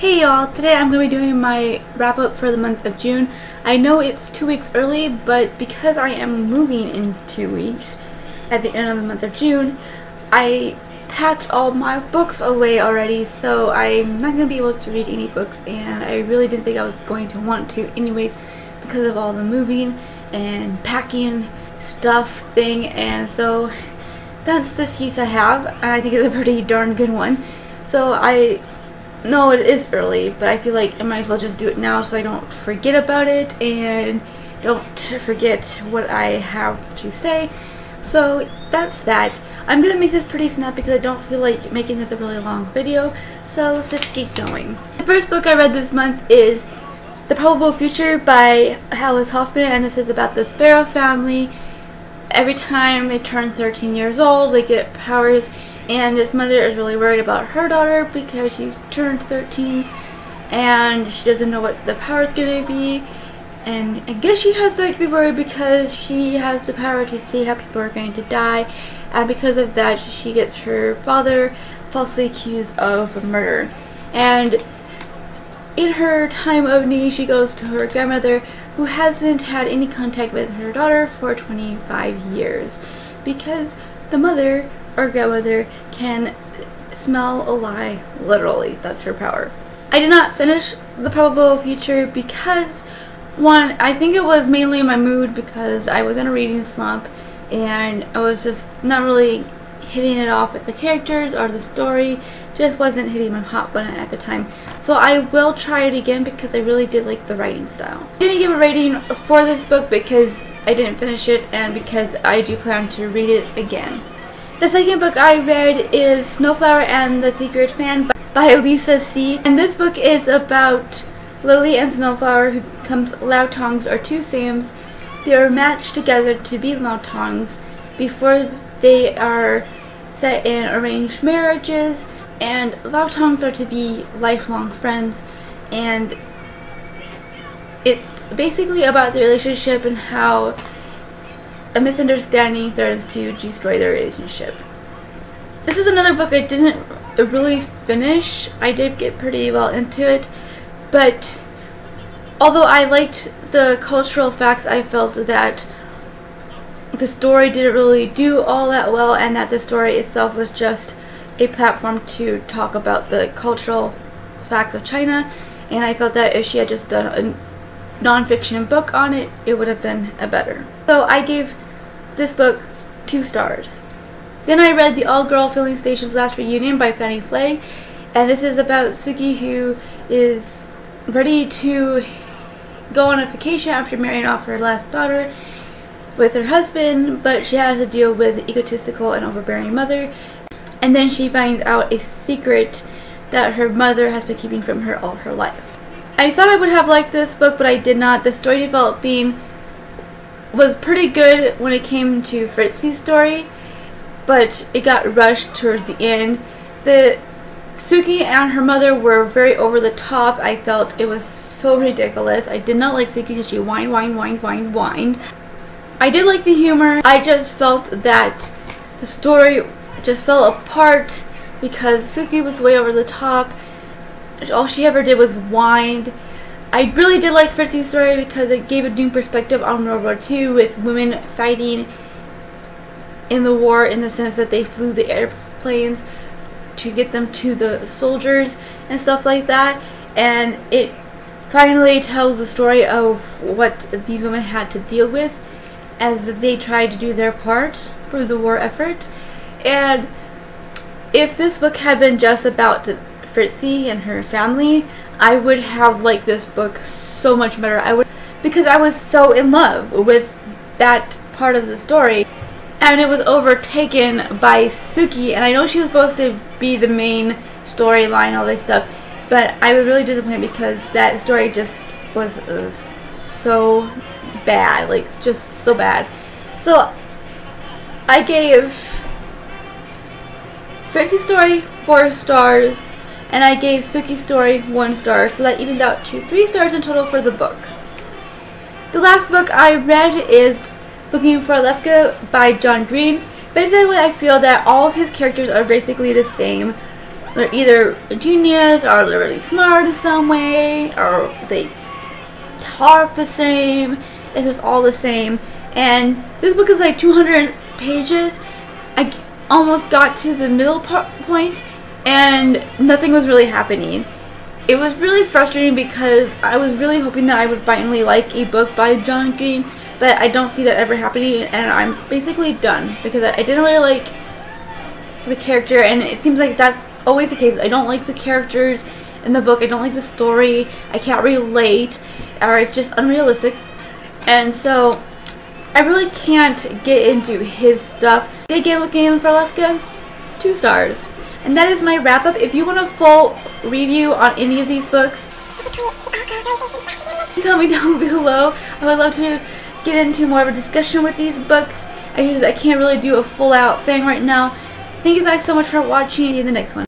Hey y'all, today I'm going to be doing my wrap up for the month of June. I know it's 2 weeks early, but because I am moving in 2 weeks at the end of the month of June, I packed all my books away already, so I'm not going to be able to read any books, and I really didn't think I was going to want to anyways because of all the moving and packing stuff thing, and so that's the excuse I have, and I think it's a pretty darn good one. So no, it is early, but I feel like I might as well just do it now so I don't forget about it and don't forget what I have to say. So that's that. I'm going to make this pretty snap because I don't feel like making this a really long video, so let's just keep going. The first book I read this month is The Probable Future by Alice Hoffman, and this is about the Sparrow family. Every time they turn 13 years old, they get powers. And this mother is really worried about her daughter because she's turned 13 and she doesn't know what the power is going to be. And I guess she has the right to be worried because she has the power to see how people are going to die. And because of that, she gets her father falsely accused of murder. And in her time of need, she goes to her grandmother, who hasn't had any contact with her daughter for 25 years because the mother or grandmother can smell a lie, literally. That's her power. I did not finish The Probable Future because, one, I think it was mainly my mood because I was in a reading slump and I was just not really hitting it off with the characters or the story, just wasn't hitting my hot button at the time. So I will try it again because I really did like the writing style. I didn't give a rating for this book because I didn't finish it and because I do plan to read it again. The second book I read is Snowflower and the Secret Fan by Lisa C. And this book is about Lily and Snowflower, who becomes Lautongs, or two Sams. They are matched together to be Lautongs before they are set in arranged marriages, and Lautongs are to be lifelong friends, and it's basically about the relationship and how a misunderstanding threatens to destroy their relationship. This is another book I didn't really finish. I did get pretty well into it, but although I liked the cultural facts, I felt that the story didn't really do all that well, and that the story itself was just a platform to talk about the cultural facts of China, and I felt that if she had just done a non-fiction book on it, it would have been better. So I gave this book 2 stars. Then I read The All-Girl Filling Station's Last Reunion by Fannie Flagg, and this is about Suki, who is ready to go on a vacation after marrying off her last daughter with her husband, but she has to deal with the egotistical and overbearing mother, and then she finds out a secret that her mother has been keeping from her all her life. I thought I would have liked this book, but I did not. The story developing was pretty good when it came to Fritzy's story, but it got rushed towards the end. Suki and her mother were very over the top. I felt it was so ridiculous. I did not like Suki because she whined. I did like the humor. I just felt that the story just fell apart because Suki was way over the top. All she ever did was whine. I really did like Fritzy's story because it gave a new perspective on World War II, with women fighting in the war in the sense that they flew the airplanes to get them to the soldiers and stuff like that. And it finally tells the story of what these women had to deal with as they tried to do their part for the war effort. And if this book had been just about Fritzy and her family, I would have liked this book so much better. Because I was so in love with that part of the story, and it was overtaken by Suki. And I know she was supposed to be the main storyline, all this stuff, but I was really disappointed because that story just was so bad, like just so bad. So I gave Fritzy's story 4 stars, and I gave Suki's story 1 star, so that evens out to 3 stars in total for the book. The last book I read is Looking for Alaska by John Green. Basically, I feel that all of his characters are basically the same. They're either a genius, or they're really smart in some way, or they talk the same. It's just all the same. And this book is like 200 pages. I almost got to the middle point and nothing was really happening. It was really frustrating because I was really hoping that I would finally like a book by John Green, but I don't see that ever happening, and I'm basically done because I didn't really like the character, and it seems like that's always the case. I don't like the characters in the book. I don't like the story. I can't relate, or it's just unrealistic. And so I really can't get into his stuff. Did get Looking in for Alaska? 2 stars. And that is my wrap up. If you want a full review on any of these books, tell me down below. I would love to get into more of a discussion with these books. I can't really do a full out thing right now. Thank you guys so much for watching. See you in the next one.